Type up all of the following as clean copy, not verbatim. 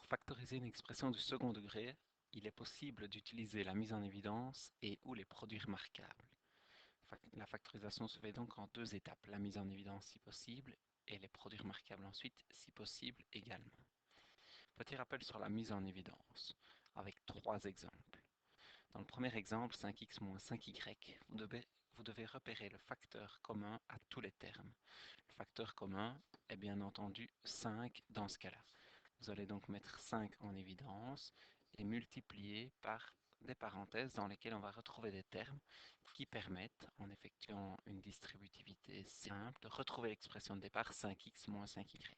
Pour factoriser une expression du second degré, il est possible d'utiliser la mise en évidence et ou les produits remarquables. La factorisation se fait donc en deux étapes, la mise en évidence si possible et les produits remarquables ensuite si possible également. Petit rappel sur la mise en évidence, avec trois exemples. Dans le premier exemple, 5x moins 5y, vous devez repérer le facteur commun à tous les termes. Le facteur commun est bien entendu 5 dans ce cas-là. Vous allez donc mettre 5 en évidence et multiplier par des parenthèses dans lesquelles on va retrouver des termes qui permettent, en effectuant une distributivité simple, de retrouver l'expression de départ 5x moins 5y.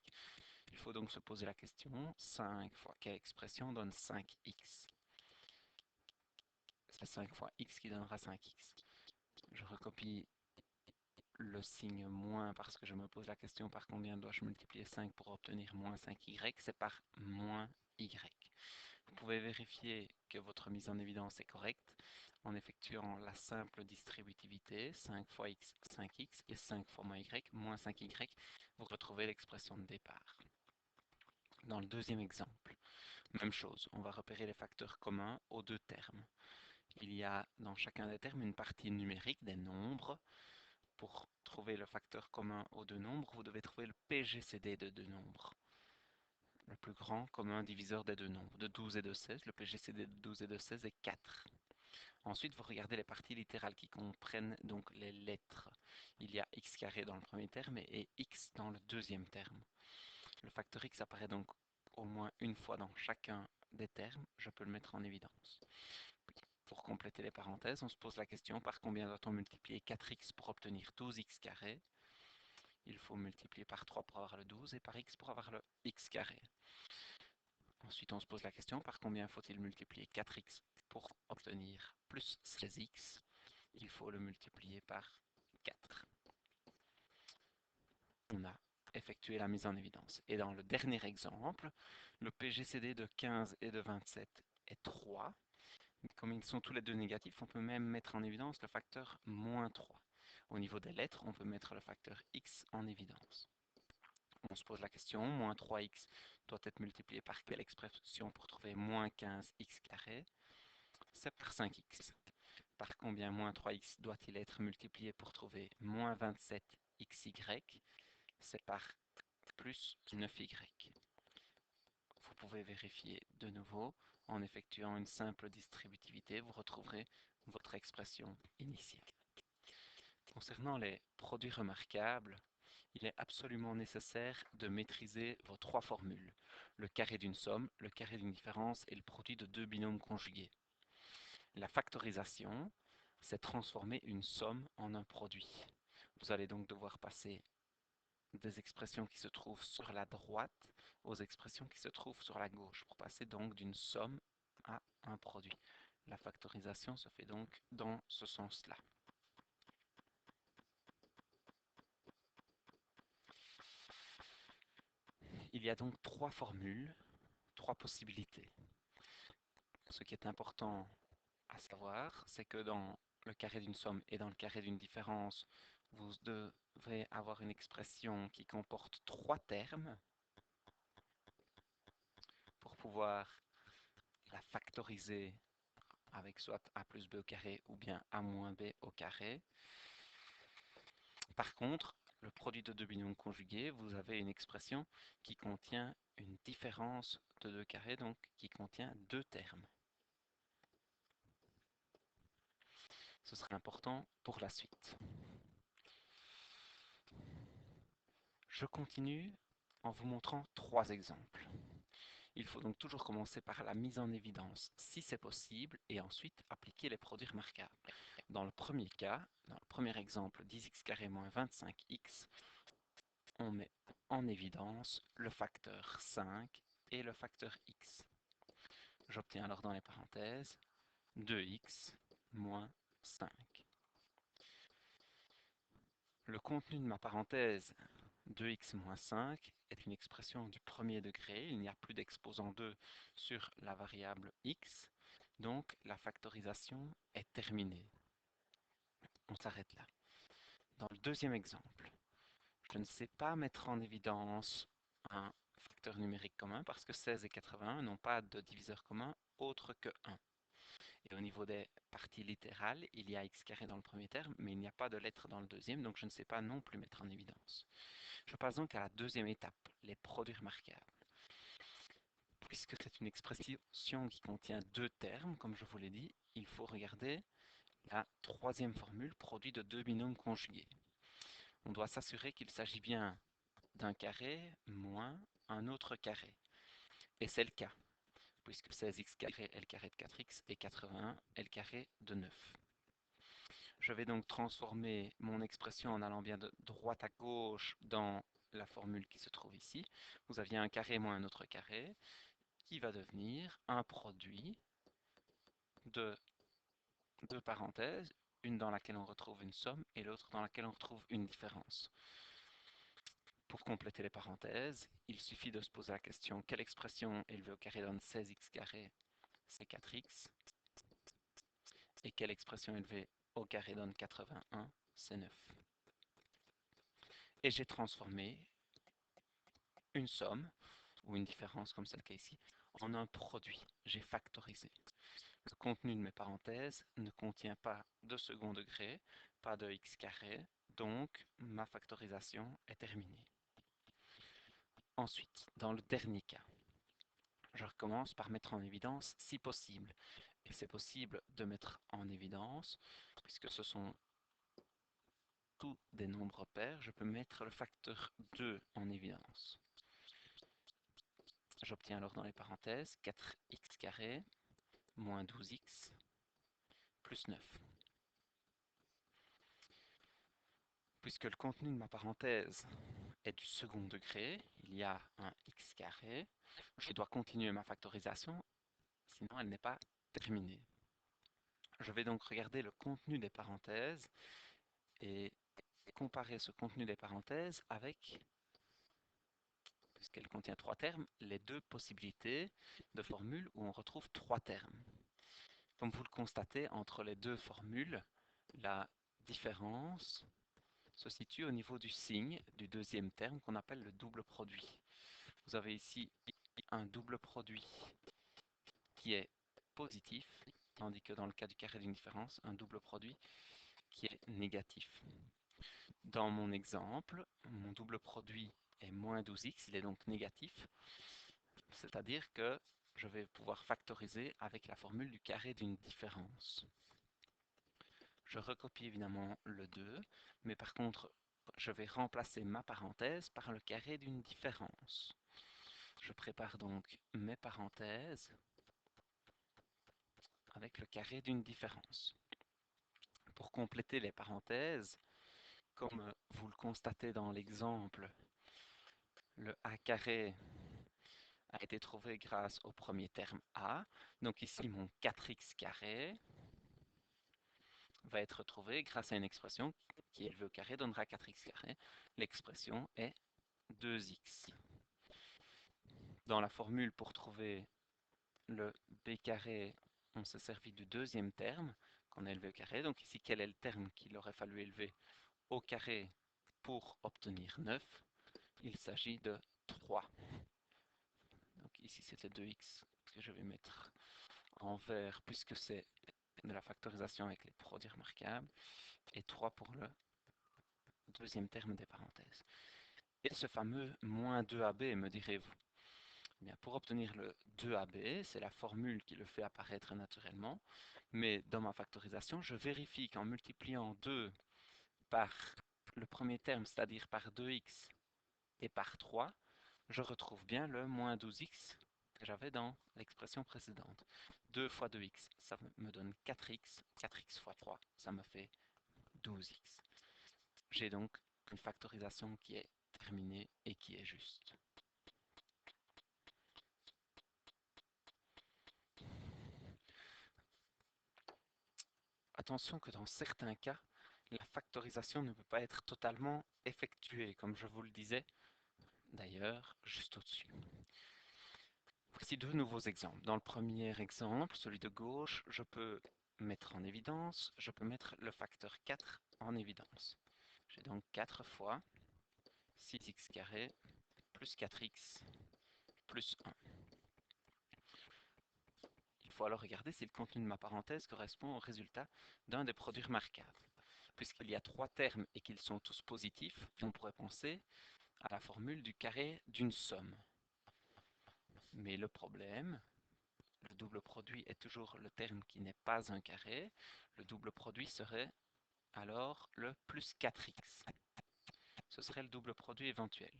Il faut donc se poser la question, 5 fois quelle expression donne 5x? C'est 5 fois x qui donnera 5x. Je recopie le signe moins parce que je me pose la question par combien dois-je multiplier 5 pour obtenir moins 5y, c'est par moins y. Vous pouvez vérifier que votre mise en évidence est correcte en effectuant la simple distributivité 5 fois x, 5x et 5 fois moins y, moins 5y, vous retrouvez l'expression de départ. Dans le deuxième exemple, même chose, on va repérer les facteurs communs aux deux termes. Il y a dans chacun des termes une partie numérique des nombres. Pour trouver le facteur commun aux deux nombres, vous devez trouver le PGCD de deux nombres. Le plus grand commun diviseur des deux nombres, de 12 et de 16. Le PGCD de 12 et de 16 est 4. Ensuite, vous regardez les parties littérales qui comprennent donc les lettres. Il y a x carré dans le premier terme et x dans le deuxième terme. Le facteur x apparaît donc au moins une fois dans chacun des termes. Je peux le mettre en évidence. Pour compléter les parenthèses, on se pose la question par combien doit-on multiplier 4x pour obtenir 12x carré? Il faut multiplier par 3 pour avoir le 12 et par x pour avoir le x carré. Ensuite, on se pose la question par combien faut-il multiplier 4x pour obtenir plus 16x? Il faut le multiplier par 4. On a effectué la mise en évidence. Et dans le dernier exemple, le PGCD de 15 et de 27 est 3. Comme ils sont tous les deux négatifs, on peut même mettre en évidence le facteur moins 3. Au niveau des lettres, on peut mettre le facteur x en évidence. On se pose la question, moins 3x doit être multiplié par quelle expression pour trouver moins 15x carré? C'est par 5x. Par combien moins 3x doit-il être multiplié pour trouver moins 27xy? C'est par plus 9y. Vous pouvez vérifier de nouveau en effectuant une simple distributivité, vous retrouverez votre expression initiale. Concernant les produits remarquables, il est absolument nécessaire de maîtriser vos trois formules, le carré d'une somme, le carré d'une différence et le produit de deux binômes conjugués. La factorisation, c'est transformer une somme en un produit. Vous allez donc devoir passer des expressions qui se trouvent sur la droite aux expressions qui se trouvent sur la gauche, pour passer donc d'une somme à un produit. La factorisation se fait donc dans ce sens-là. Il y a donc trois formules, trois possibilités. Ce qui est important à savoir, c'est que dans le carré d'une somme et dans le carré d'une différence, vous devrez avoir une expression qui comporte trois termes pour pouvoir la factoriser avec soit a plus b au carré ou bien a moins b au carré. Par contre, le produit de deux binômes conjugués, vous avez une expression qui contient une différence de deux carrés, donc qui contient deux termes. Ce serait important pour la suite. Je continue en vous montrant trois exemples. Il faut donc toujours commencer par la mise en évidence si c'est possible et ensuite appliquer les produits remarquables. Dans le premier cas, dans le premier exemple 10x carré moins 25x, on met en évidence le facteur 5 et le facteur x. J'obtiens alors dans les parenthèses 2x moins 5. Le contenu de ma parenthèse 2x moins 5 est une expression du premier degré. Il n'y a plus d'exposant 2 sur la variable x. Donc la factorisation est terminée. On s'arrête là. Dans le deuxième exemple, je ne sais pas mettre en évidence un facteur numérique commun parce que 16 et 81 n'ont pas de diviseur commun autre que 1. Et au niveau des parties littérales, il y a x carré dans le premier terme, mais il n'y a pas de lettre dans le deuxième, donc je ne sais pas non plus mettre en évidence. Je passe donc à la deuxième étape, les produits remarquables. Puisque c'est une expression qui contient deux termes, comme je vous l'ai dit, il faut regarder la troisième formule, produit de deux binômes conjugués. On doit s'assurer qu'il s'agit bien d'un carré moins un autre carré. Et c'est le cas, puisque 16x carré est le carré de 4x et 81 est le carré de 9. Je vais donc transformer mon expression en allant bien de droite à gauche dans la formule qui se trouve ici. Vous aviez un carré moins un autre carré, qui va devenir un produit de deux parenthèses, une dans laquelle on retrouve une somme et l'autre dans laquelle on retrouve une différence. Pour compléter les parenthèses, il suffit de se poser la question quelle expression élevée au carré donne 16x carré, c'est 4x, et quelle expression élevée au carré donne 81, c'est 9. Et j'ai transformé une somme, ou une différence comme c'est le cas ici, en un produit. J'ai factorisé. Le contenu de mes parenthèses ne contient pas de second degré, pas de x carré, donc ma factorisation est terminée. Ensuite, dans le dernier cas, je recommence par mettre en évidence si possible. Et c'est possible de mettre en évidence, puisque ce sont tous des nombres pairs, je peux mettre le facteur 2 en évidence. J'obtiens alors dans les parenthèses 4x carré moins 12x plus 9. Puisque le contenu de ma parenthèse est du second degré, il y a un x carré, je dois continuer ma factorisation, sinon elle n'est pas terminée. Je vais donc regarder le contenu des parenthèses et comparer ce contenu des parenthèses avec, puisqu'elle contient trois termes, les deux possibilités de formules où on retrouve trois termes. Comme vous le constatez, entre les deux formules, la différence se situe au niveau du signe du deuxième terme qu'on appelle le double produit. Vous avez ici un double produit qui est positif, tandis que dans le cas du carré d'une différence, un double produit qui est négatif. Dans mon exemple, mon double produit est moins 12x, il est donc négatif, c'est-à-dire que je vais pouvoir factoriser avec la formule du carré d'une différence. Je recopie évidemment le 2, mais par contre, je vais remplacer ma parenthèse par le carré d'une différence. Je prépare donc mes parenthèses avec le carré d'une différence. Pour compléter les parenthèses, comme vous le constatez dans l'exemple, le a carré a été trouvé grâce au premier terme a. Donc ici, mon 4x carré va être trouvé grâce à une expression qui élevée au carré donnera 4x carré. L'expression est 2x. Dans la formule pour trouver le b carré, on s'est servi du deuxième terme qu'on a élevé au carré. Donc ici, quel est le terme qu'il aurait fallu élever au carré pour obtenir 9? Il s'agit de 3. Donc ici, c'était 2x que je vais mettre en vert puisque c'est de la factorisation avec les produits remarquables. Et 3 pour le deuxième terme des parenthèses. Et ce fameux moins 2ab, me direz-vous? Eh bien, pour obtenir le 2ab, c'est la formule qui le fait apparaître naturellement. Mais dans ma factorisation, je vérifie qu'en multipliant 2 par le premier terme, c'est-à-dire par 2x et par 3, je retrouve bien le moins 12x que j'avais dans l'expression précédente. 2 fois 2x, ça me donne 4x. 4x fois 3, ça me fait 12x. J'ai donc une factorisation qui est terminée et qui est juste. Attention que dans certains cas, la factorisation ne peut pas être totalement effectuée, comme je vous le disais d'ailleurs juste au-dessus. Voici deux nouveaux exemples. Dans le premier exemple, celui de gauche, je peux mettre en évidence, je peux mettre le facteur 4 en évidence. J'ai donc 4 fois 6x carré plus 4x plus 1. Il faut alors regarder si le contenu de ma parenthèse correspond au résultat d'un des produits remarquables. Puisqu'il y a 3 termes et qu'ils sont tous positifs, on pourrait penser à la formule du carré d'une somme. Mais le problème, le double produit est toujours le terme qui n'est pas un carré. Le double produit serait alors le plus 4x. Ce serait le double produit éventuel.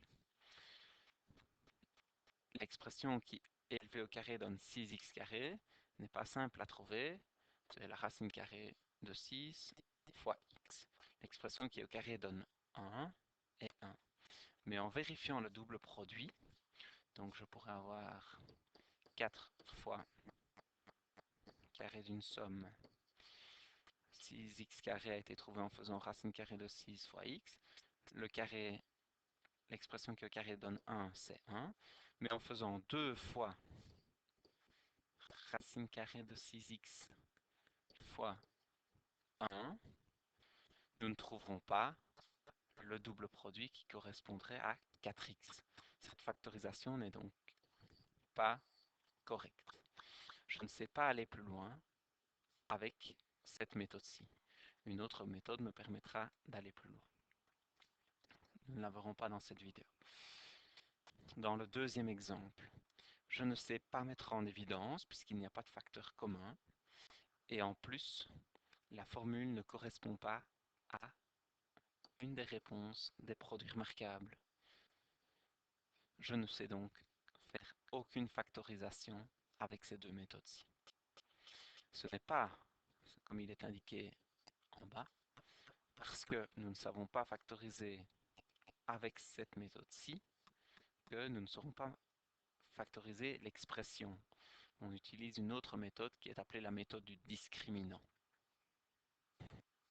L'expression qui est élevée au carré donne 6x carré n'est pas simple à trouver. C'est la racine carrée de 6 fois x. L'expression qui est au carré donne 1 et 1. Mais en vérifiant le double produit, donc je pourrais avoir 4 fois carré d'une somme. 6x carré a été trouvé en faisant racine carrée de 6 fois x. Le carré, l'expression qui est au carré donne 1, c'est 1. Mais en faisant 2 fois racine carrée de 6x fois 1, nous ne trouverons pas le double produit qui correspondrait à 4x. Cette factorisation n'est donc pas correcte. Je ne sais pas aller plus loin avec cette méthode-ci. Une autre méthode me permettra d'aller plus loin. Nous ne la verrons pas dans cette vidéo. Dans le deuxième exemple, je ne sais pas mettre en évidence puisqu'il n'y a pas de facteur commun. Et en plus, la formule ne correspond pas à une des réponses des produits remarquables. Je ne sais donc faire aucune factorisation avec ces deux méthodes-ci. Ce n'est pas, comme il est indiqué en bas, parce que nous ne savons pas factoriser avec cette méthode-ci que nous ne saurons pas factoriser l'expression. On utilise une autre méthode qui est appelée la méthode du discriminant.